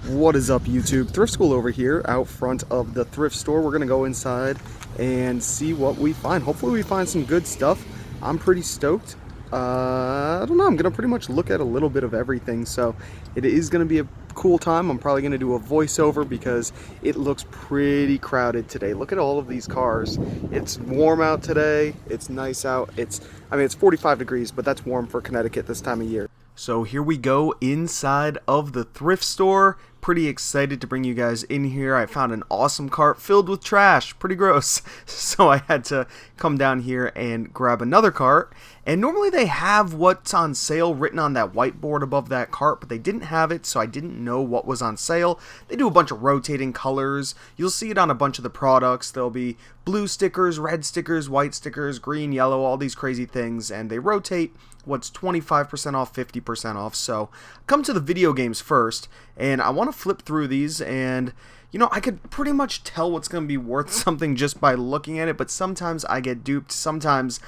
What is up, YouTube? Thrift School over here out front of the thrift store. We're gonna go inside and see what we find. Hopefully we find some good stuff. I'm pretty stoked. I don't know, I'm gonna pretty much look at a little bit of everything, so it is gonna be a cool time. I'm probably gonna do a voiceover because it looks pretty crowded today. Look at all of these cars. It's warm out today, it's nice out. I mean, it's 45 degrees, but that's warm for Connecticut this time of year. So here we go inside of the thrift store. Pretty excited to bring you guys in here. I found an awesome cart filled with trash. Pretty gross. So I had to come down here and grab another cart. And normally they have what's on sale written on that whiteboard above that cart, but they didn't have it, so I didn't know what was on sale. They do a bunch of rotating colors. You'll see it on a bunch of the products. There'll be blue stickers, red stickers, white stickers, green, yellow, all these crazy things, and they rotate what's 25% off, 50% off. So come to the video games first, and I want to flip through these, and you know, I could pretty much tell what's going to be worth something just by looking at it, but sometimes I get duped. Sometimes,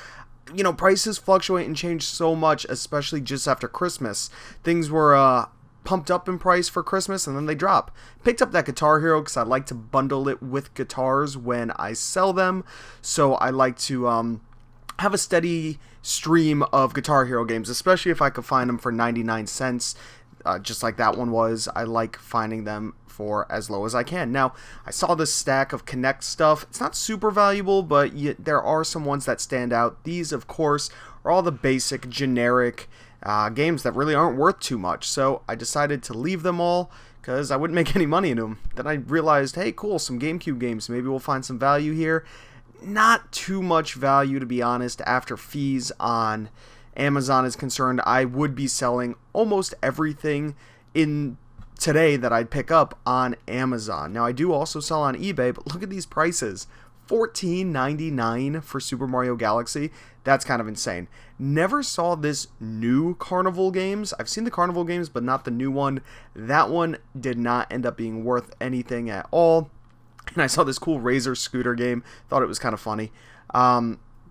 you know, prices fluctuate and change so much, especially just after Christmas. Things were pumped up in price for Christmas, and then they drop. Picked up that Guitar Hero because I like to bundle it with guitars when I sell them, so I like to have a steady stream of Guitar Hero games, especially if I could find them for 99 cents, just like that one was. I like finding them for as low as I can. Now, I saw this stack of Connect stuff. It's not super valuable, but there are some ones that stand out. These, of course, are all the basic, generic games that really aren't worth too much, so I decided to leave them all because I wouldn't make any money in them. Then I realized, hey, cool, some GameCube games. Maybe we'll find some value here. Not too much value, to be honest. After fees on Amazon is concerned, I would be selling almost everything in today that I'd pick up on Amazon. Now, I do also sell on eBay, but look at these prices. $14.99 for Super Mario Galaxy. That's kind of insane. Never saw this new Carnival games. I've seen the Carnival games, but not the new one. That one did not end up being worth anything at all. And I saw this cool Razor scooter game. Thought it was kind of funny.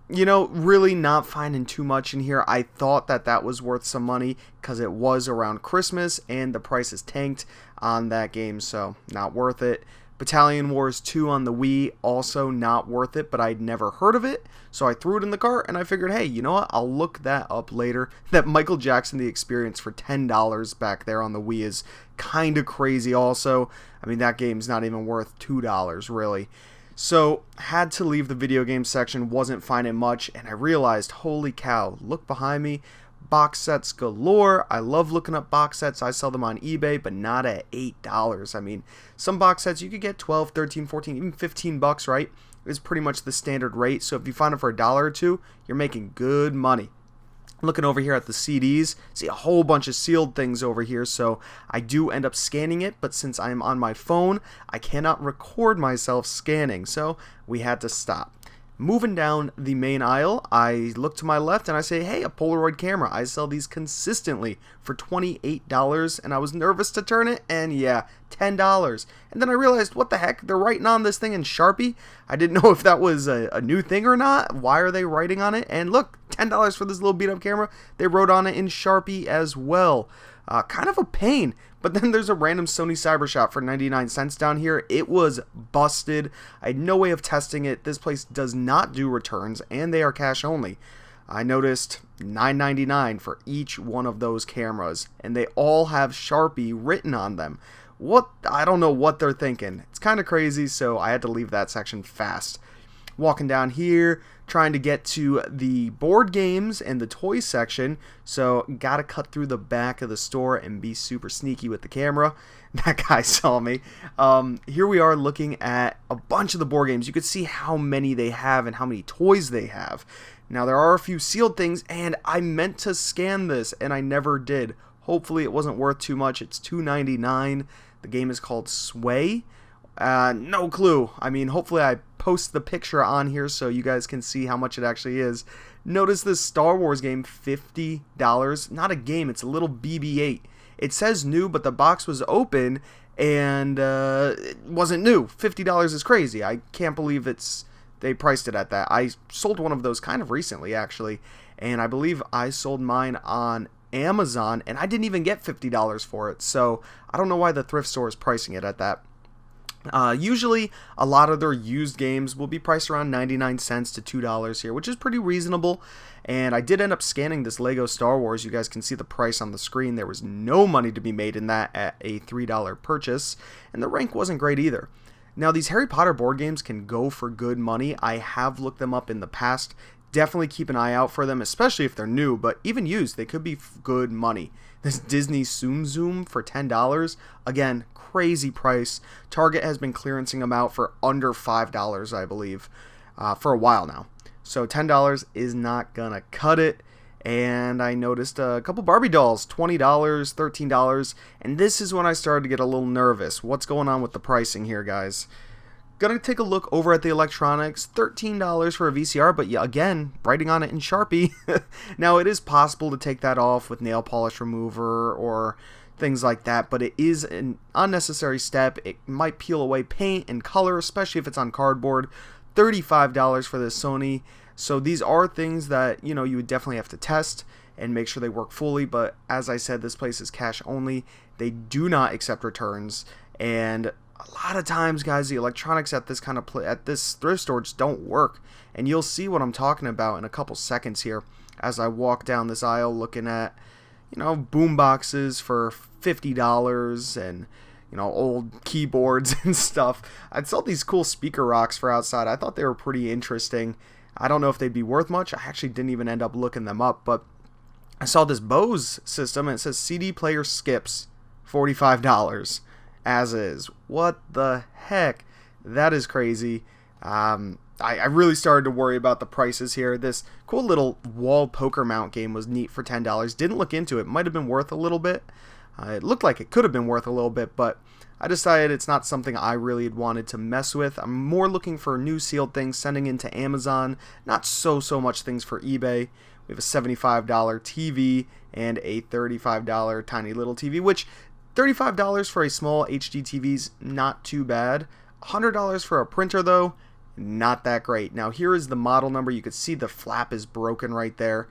You know, really not finding too much in here. I thought that was worth some money because it was around Christmas and the prices tanked on that game, so not worth it. Battalion Wars 2 on the Wii, also not worth it, but I'd never heard of it, so I threw it in the cart, and I figured, hey, you know what, I'll look that up later. That Michael Jackson The Experience for $10 back there on the Wii is kind of crazy also. I mean, that game's not even worth $2, really. So, had to leave the video game section, wasn't finding much, and I realized, holy cow, look behind me, box sets galore. I love looking up box sets. I sell them on eBay, but not at $8. I mean, some box sets you could get 12, 13, 14, even 15 bucks, right? Is pretty much the standard rate. So if you find it for $1 or $2, you're making good money. Looking over here at the CDs, see a whole bunch of sealed things over here, so I do end up scanning it, but since I'm on my phone, I cannot record myself scanning, so we had to stop. Moving down the main aisle, I look to my left and I say, hey, a Polaroid camera. I sell these consistently for $28, and I was nervous to turn it, and yeah, $10. And then I realized, what the heck, they're writing on this thing in Sharpie. I didn't know if that was a new thing or not. Why are they writing on it? And look, $10 for this little beat-up camera. They wrote on it in Sharpie as well. Kind of a pain. But then there's a random Sony Cybershot for 99 cents down here. It was busted. I had no way of testing it. This place does not do returns, and they are cash only. I noticed $9.99 for each one of those cameras, and they all have Sharpie written on them. I don't know what they're thinking. It's kind of crazy, so I had to leave that section fast. Walking down here, trying to get to the board games and the toy section, so gotta cut through the back of the store and be super sneaky with the camera. That guy saw me. Here we are looking at a bunch of the board games. You could see how many they have and how many toys they have. Now, there are a few sealed things, and I meant to scan this, and I never did. Hopefully it wasn't worth too much. It's $2.99. The game is called Sway. No clue. I mean, hopefully I post the picture on here so you guys can see how much it actually is. Notice this Star Wars game, $50. Not a game, it's a little BB-8. It says new, but the box was open and it wasn't new. $50 is crazy. I can't believe they priced it at that. I sold one of those kind of recently, actually, and I believe I sold mine on Amazon, and I didn't even get $50 for it. So I don't know why the thrift store is pricing it at that. Usually, a lot of their used games will be priced around 99 cents to $2 here, which is pretty reasonable. And I did end up scanning this Lego Star Wars. You guys can see the price on the screen. There was no money to be made in that at a $3 purchase, and the rank wasn't great either. Now, these Harry Potter board games can go for good money. I have looked them up in the past. Definitely keep an eye out for them, especially if they're new, but even used, they could be good money. This Disney Zoom Zoom for $10, again, crazy price. Target has been clearancing them out for under $5, I believe, for a while now. So $10 is not gonna cut it. And I noticed a couple Barbie dolls, $20, $13, and this is when I started to get a little nervous. What's going on with the pricing here, guys? Gonna take a look over at the electronics. $13 for a VCR, but yeah, again, writing on it in Sharpie. Now, it is possible to take that off with nail polish remover or things like that, but it is an unnecessary step. It might peel away paint and color, especially if it's on cardboard. $35 for this Sony. So these are things that, you would definitely have to test and make sure they work fully, but as I said, this place is cash only. They do not accept returns, and a lot of times, guys, the electronics at this at this thrift store just don't work, and you'll see what I'm talking about in a couple seconds here as I walk down this aisle looking at, boom boxes for $50 and old keyboards and stuff. I saw these cool speaker rocks for outside. I thought they were pretty interesting. I don't know if they'd be worth much. I actually didn't even end up looking them up, but I saw this Bose system and it says CD player skips $45 as is. What the heck? That is crazy. I really started to worry about the prices here. This cool little wall poker mount game was neat for $10. Didn't look into it. Might have been worth a little bit. It looked like it could have been worth a little bit, but I decided it's not something I really had wanted to mess with. I'm more looking for new sealed things, sending into Amazon, not so much things for eBay. We have a $75 TV and a $35 tiny little TV, which $35 for a small HD TV is not too bad. $100 for a printer, though, not that great. Now, here is the model number. You can see the flap is broken right there.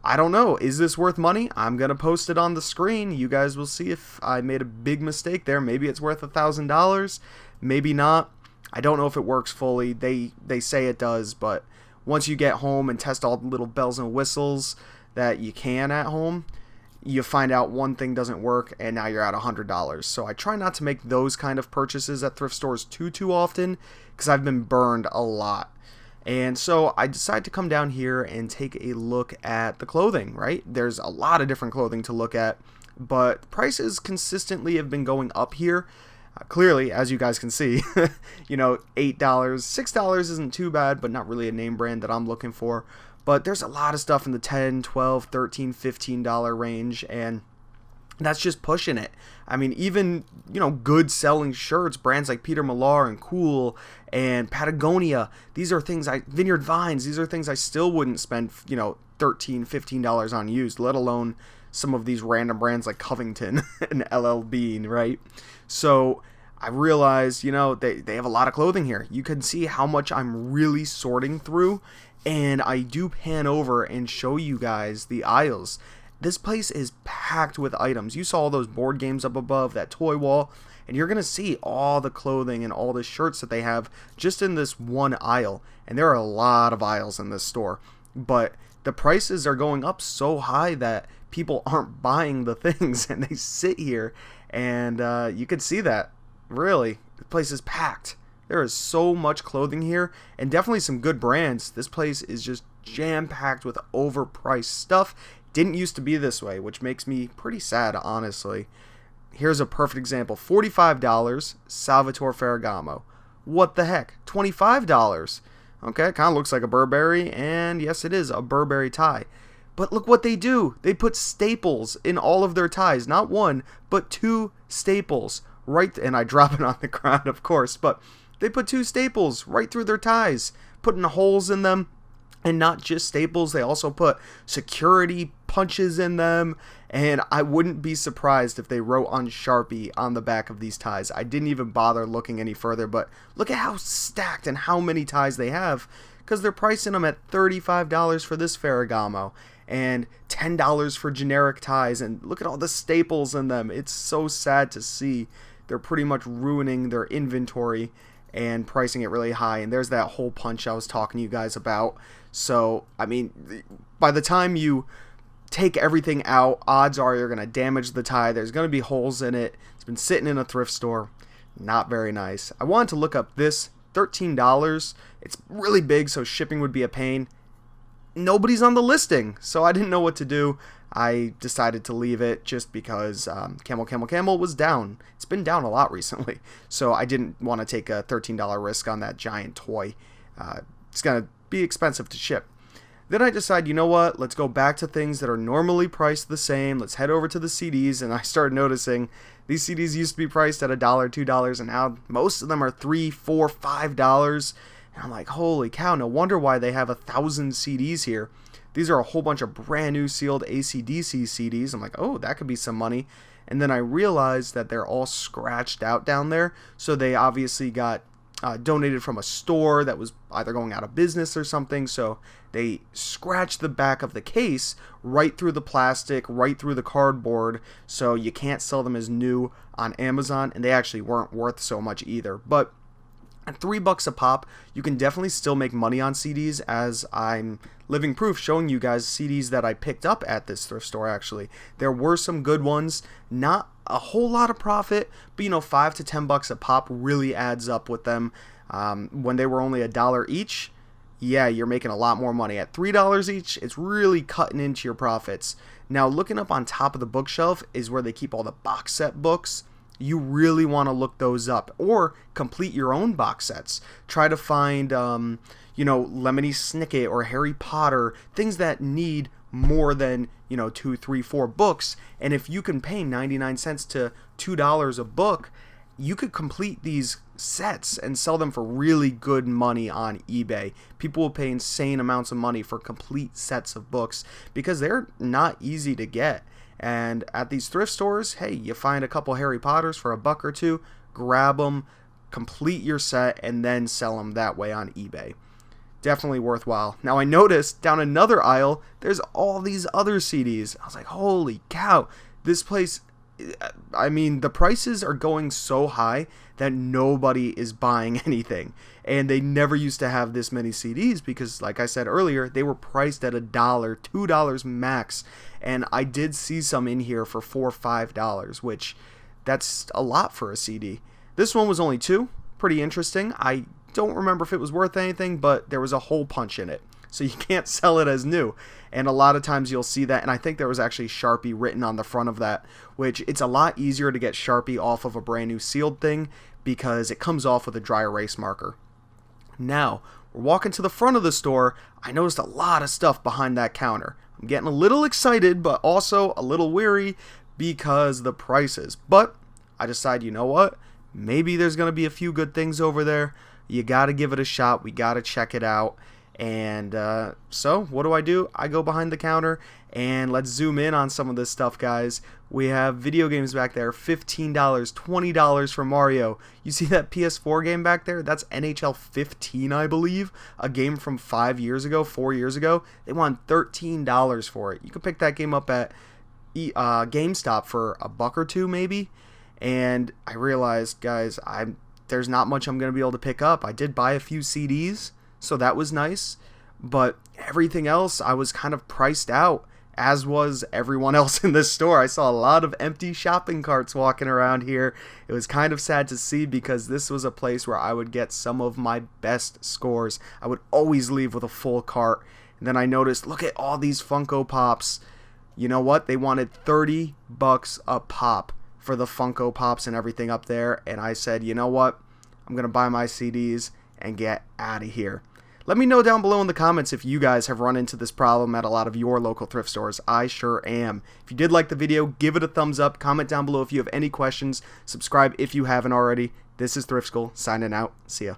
I don't know. Is this worth money? I'm going to post it on the screen. You guys will see if I made a big mistake there. Maybe it's worth $1,000. Maybe not. I don't know if it works fully. They say it does, but once you get home and test all the little bells and whistles that you can at home, you find out one thing doesn't work, and now you're at $100. So I try not to make those kind of purchases at thrift stores too often, because I've been burned a lot. And so I decided to come down here and take a look at the clothing, right? There's a lot of different clothing to look at, but prices consistently have been going up here. Clearly, as you guys can see, $8, $6 isn't too bad, but not really a name brand that I'm looking for. But there's a lot of stuff in the $10, $12, $13, $15 range, and that's just pushing it. I mean, even, good selling shirts, brands like Peter Millar and Cool and Patagonia, these are things Vineyard Vines, these are things I still wouldn't spend, $13, $15 on used, let alone some of these random brands like Covington and LL Bean, right? So I realized, they have a lot of clothing here. You can see how much I'm really sorting through, and I do pan over and show you guys the aisles. This place is packed with items. You saw all those board games up above, that toy wall, and you're going to see all the clothing and all the shirts that they have just in this one aisle. And there are a lot of aisles in this store. But the prices are going up so high that people aren't buying the things, and they sit here, and you can see that. Really, the place is packed. There is so much clothing here, and definitely some good brands. This place is just jam-packed with overpriced stuff. Didn't used to be this way, which makes me pretty sad, honestly. Here's a perfect example. $45, Salvatore Ferragamo. What the heck? $25. Okay, it kind of looks like a Burberry, and yes, it is a Burberry tie. But look what they do. They put staples in all of their ties. Not one, but two staples. Right, and I drop it on the ground, of course, but they put two staples right through their ties, putting holes in them. And not just staples, they also put security punches in them. And I wouldn't be surprised if they wrote on Sharpie on the back of these ties. I didn't even bother looking any further, but look at how stacked and how many ties they have, because they're pricing them at $35 for this Ferragamo. and $10 for generic ties, and look at all the staples in them. It's so sad to see. They're pretty much ruining their inventory and pricing it really high, and there's that hole punch I was talking to you guys about. So, I mean, by the time you take everything out, odds are you're going to damage the tie. There's going to be holes in it. It's been sitting in a thrift store. Not very nice. I wanted to look up this, $13. It's really big, so shipping would be a pain. Nobody's on the listing, so I didn't know what to do. I decided to leave it just because Camel was down. It's been down a lot recently, so I didn't want to take a $13 risk on that giant toy. It's going to be expensive to ship. Then I decide, you know what, let's go back to things that are normally priced the same. Let's head over to the CDs, and I started noticing these CDs used to be priced at $1, $2, and now most of them are $3, $4, $5. And I'm like, holy cow, no wonder why they have 1,000 CDs here. These are a whole bunch of brand new sealed AC/DC CDs. I'm like, oh, that could be some money. And then I realized that they're all scratched out down there, so they obviously got donated from a store that was either going out of business or something, so they scratched the back of the case right through the plastic, right through the cardboard, so you can't sell them as new on Amazon, and they actually weren't worth so much either. But at $3 a pop, you can definitely still make money on CDs, as I'm living proof showing you guys CDs that I picked up at this thrift store. Actually, there were some good ones, not a whole lot of profit, but you know, $5 to $10 a pop really adds up with them. When they were only $1 each, yeah, you're making a lot more money. At $3 each, it's really cutting into your profits. Now, looking up on top of the bookshelf is where they keep all the box set books. You really want to look those up, or complete your own box sets. Try to find, Lemony Snicket or Harry Potter, things that need more than, 2, 3, 4 books. And if you can pay 99 cents to $2 a book, you could complete these sets and sell them for really good money on eBay. People will pay insane amounts of money for complete sets of books because they're not easy to get. And at these thrift stores, hey, you find a couple Harry Potters for $1 or $2, grab them, complete your set, and then sell them that way on eBay. Definitely worthwhile. Now, I noticed down another aisle, there's all these other CDs. I was like, holy cow, this place, I mean, the prices are going so high that nobody is buying anything. And they never used to have this many CDs because, like I said earlier, they were priced at $1, $2 max. And I did see some in here for $4, $5, which that's a lot for a CD. This one was only $2. Pretty interesting. I don't remember if it was worth anything, but there was a hole punch in it, so you can't sell it as new. And a lot of times you'll see that, and I think there was actually Sharpie written on the front of that, which it's a lot easier to get Sharpie off of a brand new sealed thing because it comes off with a dry erase marker. Now, we're walking to the front of the store. I noticed a lot of stuff behind that counter. I'm getting a little excited, but also a little weary because the prices. But I decide, you know what? Maybe there's going to be a few good things over there. You got to give it a shot. We got to check it out. And so what do? I go behind the counter, and let's zoom in on some of this stuff, guys. We have video games back there, $15, $20 for Mario. You see that PS4 game back there? That's NHL 15, I believe. A game from 4 years ago. They want $13 for it. You can pick that game up at GameStop for $1 or $2 maybe. And I realized, guys, there's not much I'm going to be able to pick up. I did buy a few CDs, so that was nice. But everything else, I was kind of priced out, as was everyone else in this store. I saw a lot of empty shopping carts walking around here. It was kind of sad to see because this was a place where I would get some of my best scores. I would always leave with a full cart. And then I noticed, look at all these Funko Pops. You know what? They wanted $30 a pop for the Funko Pops and everything up there, and I said, you know what, I'm gonna buy my CDs and get out of here. Let me know down below in the comments if you guys have run into this problem at a lot of your local thrift stores. I sure am. If you did like the video, give it a thumbs up, comment down below if you have any questions, subscribe if you haven't already. This is Thrift School signing out. See ya.